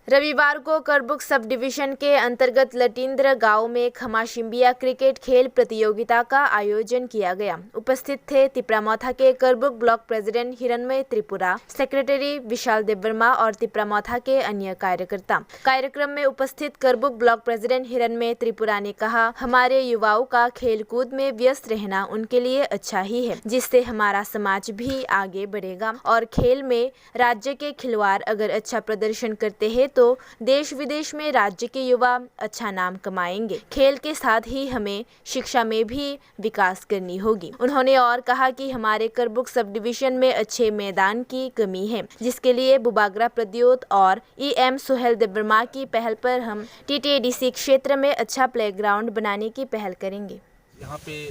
रविवार को करबुक sub division के अंतर्गत लटिंद्र गांव में खमाशिम्बिया क्रिकेट खेल प्रतियोगिता का आयोजन किया गया। उपस्थित थे तिप्रामौथा के करबुक ब्लॉक प्रेसिडेंट हिरणमय त्रिपुरा, सेक्रेटरी विशाल देववर्मा और तिप्रामौथा के अन्य कार्यकर्ता। कार्यक्रम में उपस्थित करबुक ब्लॉक प्रेसिडेंट हिरणमय त्रिपुरा ने कहा, हमारे युवाओं का खेल कूद में व्यस्त रहना उनके लिए अच्छा ही है, जिससे हमारा समाज भी आगे बढ़ेगा और खेल में राज्य के खिलवाड़ अगर अच्छा प्रदर्शन करते हैं तो देश विदेश में राज्य के युवा अच्छा नाम कमाएंगे। खेल के साथ ही हमें शिक्षा में भी विकास करनी होगी। उन्होंने और कहा कि हमारे करबुक सब डिवीजन में अच्छे मैदान की कमी है, जिसके लिए बुबागरा प्रद्योत और EM सुहेल देववर्मा की पहल पर हम TTADC क्षेत्र में अच्छा प्लेग्राउंड बनाने की पहल करेंगे। यहाँ पे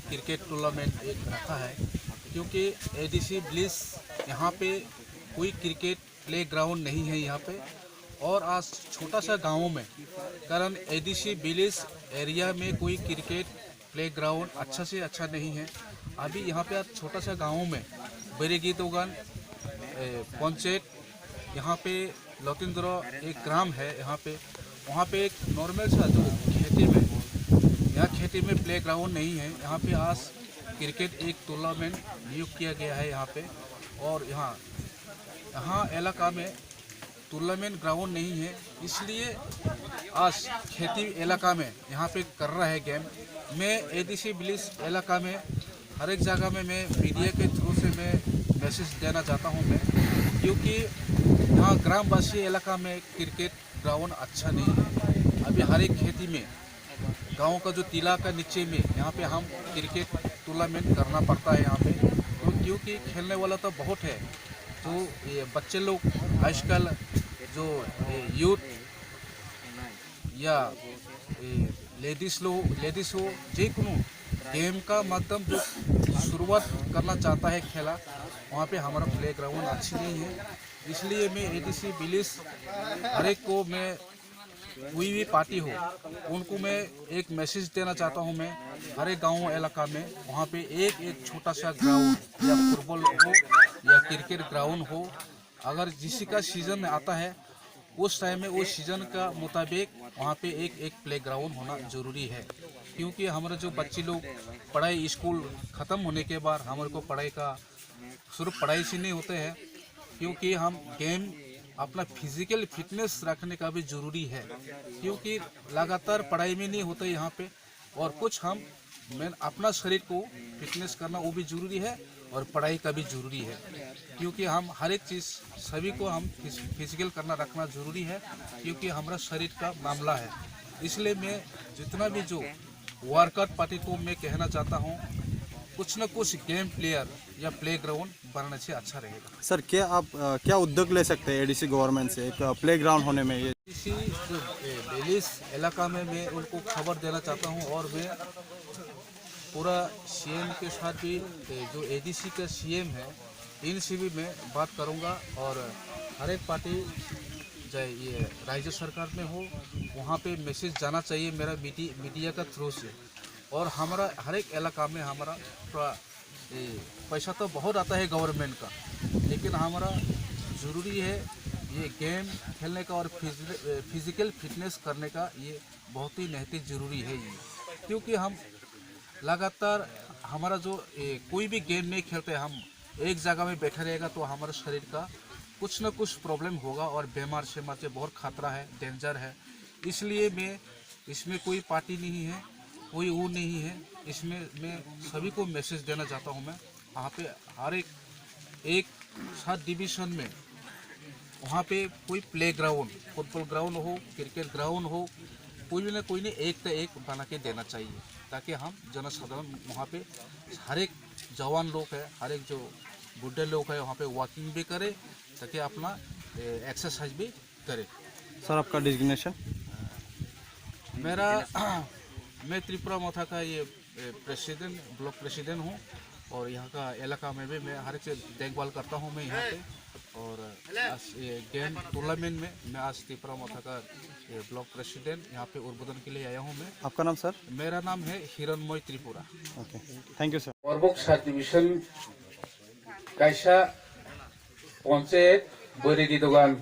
क्रिकेट टूर्नामेंट एक रखा है क्योंकि ADC ब्लिस यहाँ पे कोई क्रिकेट प्ले ग्राउंड नहीं है यहाँ पे, और आज छोटा सा गाँव में कारण ADC ब्लिस एरिया में कोई क्रिकेट प्ले ग्राउंड अच्छा से अच्छा नहीं है। अभी यहाँ पे आज छोटा सा गाँव में बेरेगीतोगन पंचायत, यहाँ पे लतिंद्र एक ग्राम है, यहाँ पे वहाँ पे एक नॉर्मल सा जो खेती में यहाँ खेती में प्ले ग्राउंड नहीं है। यहाँ पे आज क्रिकेट एक टूर्नामेंट नियुक्त किया गया है यहाँ पे, और यहाँ इलाका में टूर्नामेंट ग्राउंड नहीं है, इसलिए आज खेती इलाका में यहाँ पे कर रहा है गेम। मैं ADC ब्लिस इलाका में हर एक जगह में मैं मीडिया के थ्रू से मैं मैसेज देना चाहता हूँ मैं, क्योंकि यहाँ ग्रामवासी इलाका में क्रिकेट ग्राउंड अच्छा नहीं है। अभी हर एक खेती में गांव का जो टीला का नीचे में यहाँ पे हम क्रिकेट टूर्नामेंट करना पड़ता है यहाँ पे, तो क्योंकि खेलने वाला तो बहुत है। तो ये बच्चे लोग आजकल जो यूथ या लेडीज हो जेकुनु गेम का माध्यम जो शुरुआत करना चाहता है खेला, वहाँ पे हमारा प्ले ग्राउंड अच्छी नहीं है। इसलिए मैं ADC ब्लिस हर एक को मैं कोई भी पार्टी हो उनको मैं एक मैसेज देना चाहता हूँ। मैं हर एक गाँव इलाका में वहाँ पे एक छोटा सा ग्राउंड या फुटबॉल हो या क्रिकेट ग्राउंड हो, अगर जिसी का सीज़न आता है उस टाइम में उस सीज़न का मुताबिक वहाँ पे एक प्ले ग्राउंड होना ज़रूरी है। क्योंकि हमारे जो बच्चे लोग पढ़ाई स्कूल ख़त्म होने के बाद हमारे को पढ़ाई का सिर्फ पढ़ाई से नहीं होते हैं, क्योंकि हम गेम अपना फिजिकल फिटनेस रखने का भी ज़रूरी है, क्योंकि लगातार पढ़ाई में नहीं होता यहाँ पे, और कुछ हम अपना शरीर को फिटनेस करना वो भी ज़रूरी है और पढ़ाई का भी ज़रूरी है, क्योंकि हम हर एक चीज़ सभी को हम फिजिकल करना रखना ज़रूरी है, क्योंकि हमारा शरीर का मामला है। इसलिए मैं जितना भी जो वर्कआउट पार्टी को मैं कहना चाहता हूँ, कुछ न कुछ गेम प्लेयर या प्ले ग्राउंड बनने से अच्छा रहेगा। सर क्या उद्योग ले सकते हैं ADC गवर्नमेंट से एक प्ले ग्राउंड होने में? ये इसी जो बेलिस इलाका में मैं उनको खबर देना चाहता हूँ, और मैं पूरा CM के साथ भी जो ADC का CM है इनसे भी मैं बात करूँगा, और हर एक पार्टी चाहे ये राज्य सरकार में हो वहाँ पे मैसेज जाना चाहिए मेरा मीडिया का थ्रू से। और हमारा हर एक इलाका में हमारा थोड़ा पैसा तो बहुत आता है गवर्नमेंट का, लेकिन हमारा ज़रूरी है ये गेम खेलने का और फिजिकल फिटनेस करने का, ये बहुत ही नैतिक ज़रूरी है ये, क्योंकि हम लगातार हमारा जो कोई भी गेम नहीं खेलते, हम एक जगह में बैठे रहेगा तो हमारे शरीर का कुछ न कुछ प्रॉब्लम होगा और बीमार से मचे बहुत खतरा है, डेंजर है। इसलिए मैं इसमें कोई पार्टी नहीं है, कोई वो नहीं है, इसमें मैं सभी को मैसेज देना चाहता हूँ। मैं वहाँ पे हर एक सब डिवीज़न में वहाँ पे कोई प्ले ग्राउंड, फुटबॉल ग्राउंड हो, क्रिकेट ग्राउंड हो, कोई भी ना कोई नहीं एक तो एक बना के देना चाहिए, ताकि हम जनसाधारण वहाँ पे हर एक जवान लोग है, हर एक जो बुढ़े लोग है वहाँ पे वॉकिंग भी करे, ताकि अपना एक्सरसाइज भी करे। सर आपका डिजिग्नेशन? मैं त्रिपुरामौथा का ये प्रेसिडेंट, ब्लॉक प्रेसिडेंट हूँ, और यहाँ का इलाका में भी मैं हर एक से देखभाल करता हूँ मैं यहाँ पे। और ये गेम टूर्नामेंट में मैं आज त्रिपुरामौथा का ब्लॉक प्रेसिडेंट यहाँ पे उद्बोधन के लिए आया हूँ मैं। आपका नाम सर? मेरा नाम है Hiranmay Tripura. Okay, thank you sir. Karbook subdivision कायसा panchayat बेरेगीतोगन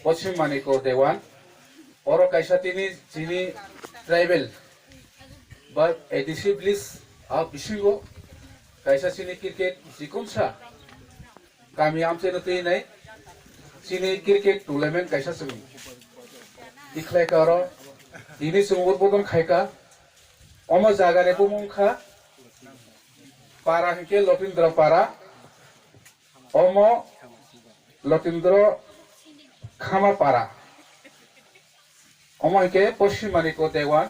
पश्चिम मानिको देवान और कैसा चीनी ट्राइबल बट एडीसी ब्लिस आप बिसिंगो कैसा चीनी क्रिकेट जिकुन सा kami amse no tei nai chini cricket tournament kaisa sumi ikhlai karo ini sumur bodon khaika omo jaga re bumungkha para hike lotindra para omo lotindra khama para omo hike poshimani ko dewan